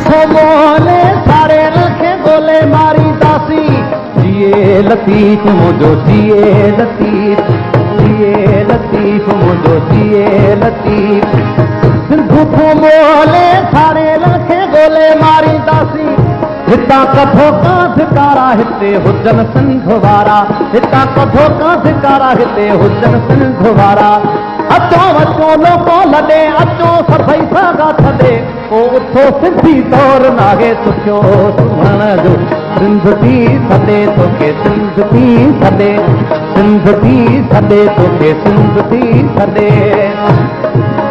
कथो मोहले सारे रखे गोले मारी दासी जिए लतीफ मुझो जिए लतीफ जिए लतीफ मुझो जिए लतीफ सिंधु को मोहले सारे रखे गोले मारी दासी हिता कथो कांधकारा हिते हुजन सिंध वारा हिता कथो कांधकारा हिते हुजन सिंध वारा अचो अचो लोको लॾे अचो सभई सागा छॾे पोइ उथो सिंधी दौर नाहे सुठो सुभण जो सिंध थी सॾे तोखे सिंध थी सॾे सिंध थी सॾे तोखे सिंध थी सॾे